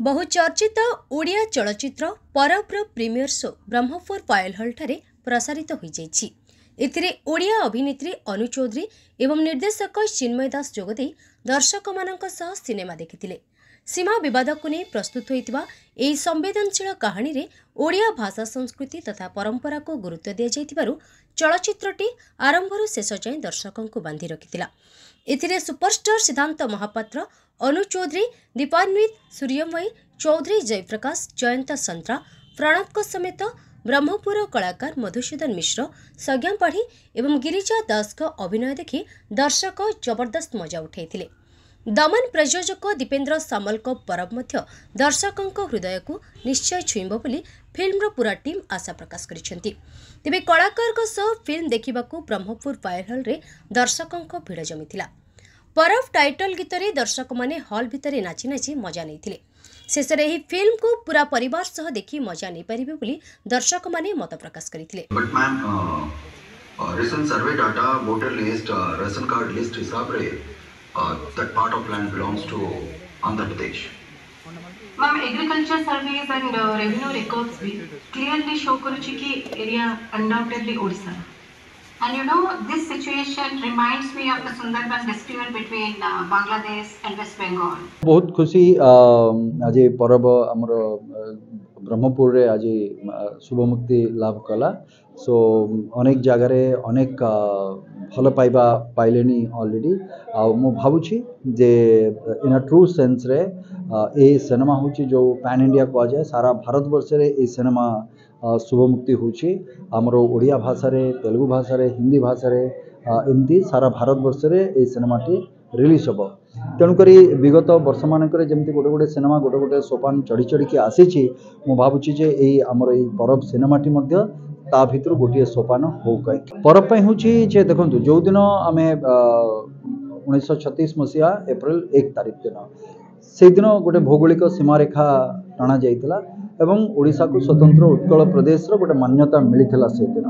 बहुचर्चित ओडिया चलचित्र परब्र premiere show Brahmapur पायल हल ठारे प्रसारित हो जाइछि। एथिरे ओडिया अभिनेत्री अनु चौधरी एवं निर्देशक चिन्मय दास जोगदे दर्शक मानक सह सिनेमा देखिथिले। सीमा विवाद को नहीं प्रस्तुत होइतिबा एही संवेदनशील कहानी रे ओडिया भाषा संस्कृति तथा परंपरा को गुरुत्व दिया जाइतिबारु चलचित्रटी आरंभରୁ शेष जाए दर्शकों को बांधि रखिथिला। एथिरे सुपरस्टार सिद्धांत महापात्र, अनु चौधरी, दीपान्वित, सूर्यमयी चौधरी, जयप्रकाश, जयंत संतरा, प्रणव समेत ब्रह्मपुर कलाकार मधुसूदन मिश्र, सज्ञा पाढ़ी एवं गिरिजा दास का अभिनय देखि दर्शक जबरदस्त मजा उठाइथिले। दमन प्रयोजक दीपेन्द्र सामल को परब मध्य दर्शकों हृदय को निश्चय छुईब बोली फिल्म पूरा टीम आशा प्रकाश करिसेंती। तेबे कलाकार सह फिल्म देखिबाकू ब्रह्मपुर पायल हल रे दर्शकों भीड़ जमीथिला। परब टाइटल गीत रे दर्शक माने हॉल भितरे नाची नाची मजा नैथिले। शेषरे एही फिल्म को पूरा परिवार सह देखि मजा नै परिबे बोली दर्शक माने मत प्रकाश करिथिले। But ma'am recent survey data voter list ration card list हिसाब रे that part of land belongs to Andhra Pradesh. Ma'am, agriculture surveys and revenue records भी clearly show करुछि कि area undoubtedly Odisha. And you know, this situation reminds me of the Sundarban dispute between Bangladesh and West Bengal. बहुत खुशी आज परब आमर ब्रह्मपुर रे आज शुभ मुक्ति लाभ कला। सो अनेक जगार अनेक भल पाइबा पाइलेनी ऑलरेडी आ मु भावुछि जे इन अ ट्रू सेंस रे ए सिनेमा होछि जो पैन इंडिया कह जाए सारा भारत वर्ष रे ए सिनेमा शुभ मुक्ति होछि हमर ओडिया भाषा रे तेलुगु भाषा रे हिंदी भाषा रे एमती सारा भारत वर्ष रे ए सिनेमाटी रिलीज हम। तेणुकरी विगत वर्ष मानक जमी गोटे गोटे सिनेमा गोटे गोटे सोपान चढ़ी चढ़ी के आसी मु भावुछि जे एई हमर एई परब सिनेमाटी मध्य ता भितर गोटे सोपान हो कहीं परब पई होछि जे देखंतु जो दिन आमे 1936 मसीहा एप्रिल 1 तारिख दिन से दिन गोटे भौगोलिक सीमारेखा टाणा जाइतिला एवं ओडिशा को स्वतंत्र उत्कल प्रदेश रो गोटे मान्यता मिलिथिला से दिन।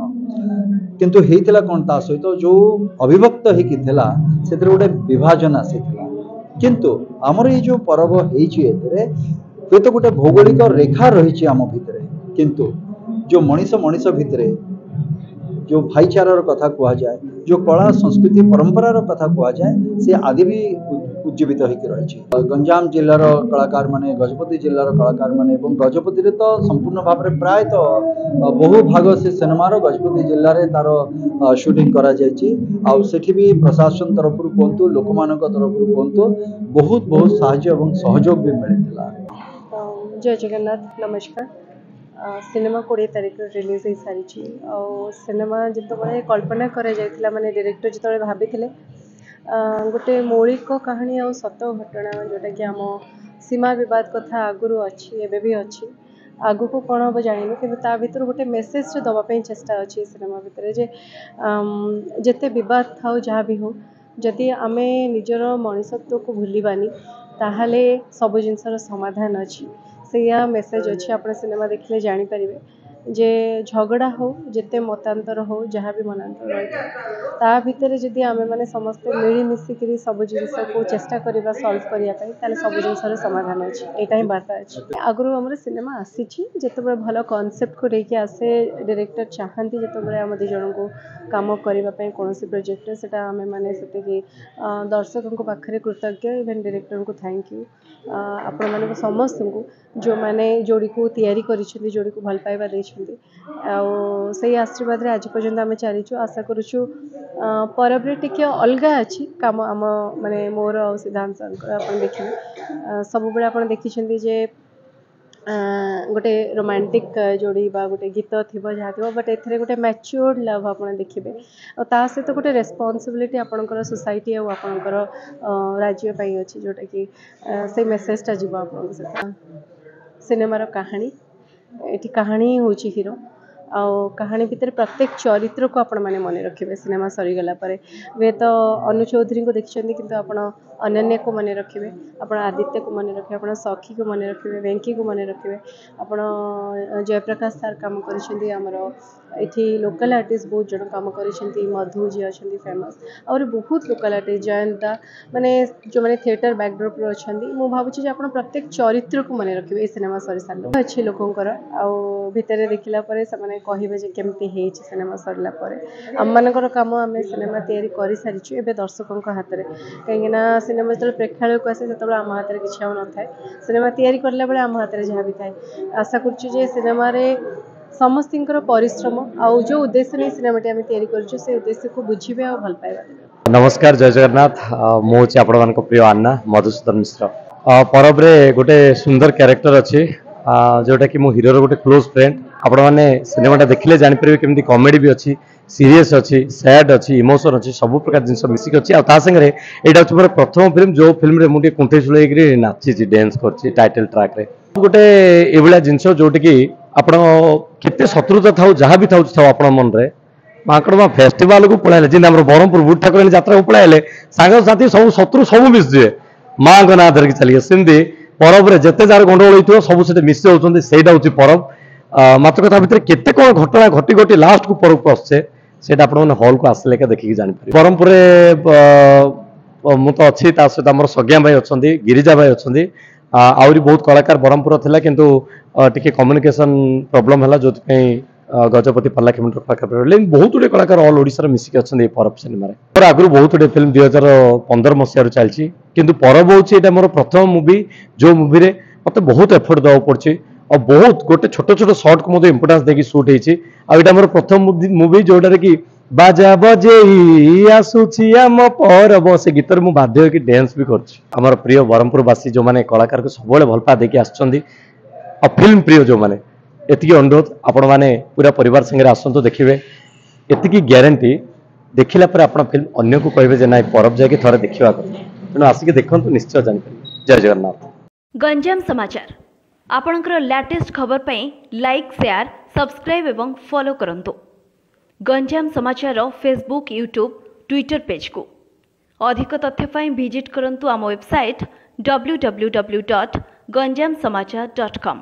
किंतु हेतिला कोन ता सहित जो अविभक्त हेकि थिला सेतिर गोटे विभाजन आसीथिला। किंतु हमर ये जो परब हेछि एतरे ये तो गोटे भौगोलिक रेखा रही आम भितरे किंतु जो मनीष मनीष भितरे जो भाईचारार कथा कह जाए जो कला संस्कृति परंपरार कथा कह जाए से आदि भी उज्जीवित होकर रही। गंजाम जिलार कलाकार माने गजपति जिलार कलाकार माने एवं गजपति रे तो संपूर्ण भाव में प्राय तो बहु भाग से सिनेमार गजपति जिले में तार शूटिंग करा जायछि आ सेठी भी प्रशासन तरफ कहतु लोक मान तरफ कहतु बहुत बहुत साहाय्य एवं सहयोग भी मिलता। जय जगन्नाथ, नमस्कार। सिनेमा 20 तारिख रिलीज हो सारी सिनेमा जिते कल्पना करा जायतिला माने डायरेक्टर जिते भाभी गोटे मौलिक कहानी और सत घटना जोटा कि आम सीमा बद कथा आगुरी अच्छी एवं भी अच्छी आगु को कौन हम जानू कि भर गोटे मेसेज दवापाई चेष्टा अच्छी सिनेमा भितर जे जिते बद था जहाँ भी हो जदि आम निजर मनुष्यत्व को भूलिबानी ताहले सब जिनसर समाधान अच्छी से मेसेज अच्छी। आप सिनेमा देखिले जानीपारे जे झगड़ा हो जिते मतांतर हो जहाँ भी मनांतर रही ता भितर जदि आमे माने समस्ते मिली मिसिक सब जिनस को चेष्टा करवा सॉल्व करने सब जिनसर समाधान अच्छे यहाँ ही वार्ता अच्छी। आगुरी आम सिनेमा आसी जिते भल कनसेप्ट को लेकिन आसे डायरेक्टर चाहती जिते आम दिज को काम करने कौन प्रोजेक्ट से आम मैंने से दर्शकों पाखे कृतज्ञ इवेन डायरेक्टर को थैंक यू आपण मानक समस्त को जो मैंने जोड़ी को तैयारी करी जोड़ी को भल पाइबा से आशीर्वाद रे आज पर्यंत आम चलीचु। आशा करुचु परब टिके अलगा अच्छी काम आम माने मोर आ सिद्धांत आप देखिए सब बेले आप देखी जे गोटे रोमांटिक जोड़ी बा गोटे गीत थी जहाँ थी बट एथे गोटे मैच्योर्ड लव आप देखिए और सहित गोटे रेस्पॉन्सिबिलिटी आपणकर सोसाइटी और आपणकर राज्य अच्छी जोटा कि से मेसेजटा जीव आप सिनेमार कहानी ये कहानी हूँ हीरो कहानी भितर प्रत्येक चरित्र को आपण मैंने मन रखिए सिनेमा सरीगला वे तो अनु चौधरी को देखते कि आप अनन्या को मन रखिए आप आदित्य को मन रखिए आप सखी को मन रखिए वेंकी को मन रखिए आप जयप्रकाश सार काम कर लोकल आर्टिस्ट बहुत जन काम कर मधु जी अच्छा फेमस और बहुत लोकल आर्टिस्ट जयंता माने जो मैंने थिएटर बैकड्रॉप अच्छा मुझे भावुँ आप प्रत्येक चरित्र को मन रखिए सिनेमा सरी सारे अच्छी लोकंर भितर देखला कहे केमती सिनेमा सरला आम मानकर काम आम सिनेमा तैयारी कर सारी एवं दर्शकों हाथ में कहीं सिनेमा जो प्रेक्षालय को आसे से आम हाथ में किसी न था सिनेमा तैयारी करला बेले आम हाथ में जहाँ भी थाए आशा करुँ सिनेमा समस्त परिश्रम आउ जो उद्देश्य नहीं सिनेमाटी आम तैयारी करुँ से उद्देश्य को बुझे और भल पाइबा। नमस्कार जय जगन्नाथ मुझे आपण प्रिय अन्ना मधुसूदन मिश्र परब रे गोटे सुंदर कैरेक्टर अच्छी जोटा कि मो हीरो गोटे क्लोज फ्रेंड आपण मैंने सिनेमाटा देखिले जापर केमती कॉमेडी भी अच्छी सीरीयस अच्छी सैड अच्छी इमोशन अच्छी सब प्रकार जिन मिसिक अच्छी आगे यहाँ हूँ मोर प्रथम फिल्म जो फिल्म रे मुझे कुंठे सुलैक नाची डांस कर टाइटल ट्रैक रे गोटे ये जिनस जोटि कि आप शत्रुता था जहाँ भी था आप मन में माकड़ माँ फेस्टिवल को पलैले जिन ब्रह्मपुर बुढ़ ठाकुराणी यात्रा को पलैले सांगसाथी सब शत्रु सब मिसजे माँ को ना धरिकी चलिए सेमती परब रे जिते जार गंडगोल होता सब से मिसि होती से परब मत कथा भितर केते कौन घटना घटी घटी लास्ट को परब को आसे से हॉल को आसले देखिए जापर ब्रह्मपुर मु तो अच्छी सहित आम सज्ञा भाई अच्छा गिरिजा भाई अच्छा आहरी बहुत कलाकार ब्रह्मपुर थिला किंतु टिके कम्युनिकेशन प्रॉब्लम है जो गजपति पार्लामेंट पाखे बहुत गुटे कलाकार ऑल ओडिशा मिसिक अच्छा परब सिनेमा आगु बहुत गुटे फिल्म 2015 मसीह चलती किंतु परब हूँ मोर प्रथम मुवी जो मुवी रे मत बहुत एफर्ट देवा पड़ी और बहुत गोटे छोट छोट सर्ट को इंपोर्टान्स देकी शूट होता मोर प्रथम मुवी जोटार कि बाजा बजे आसूची आम परब से गीत मुझे बाध्य होकर डांस भी कर प्रिय ब्रह्मपुरवासी जो मैंने कलाकार को सब भलपा देखिए आसुँच फिल्म प्रिय जो मैंने एति अनुरोध आपण मैंने पूरा परिवार संगे आसतु देखिए एति ग्यारंटी देखला पर आप फिल्म अन्य को कहे ना परब जाके थोड़े देखा तेणु आसिक देखु निश्चय जानीपर। जय जगन्नाथ। गंजाम समाचार आपणकर लेटेस्ट खबर पई लाइक शेयर सब्सक्राइब एवं फॉलो करंतु गंजाम समाचार फेसबुक यूट्यूब ट्विटर पेज को अधिक तथ्य पई विजिट करंतु आम वेबसाइट www.ganjamsamachar.com।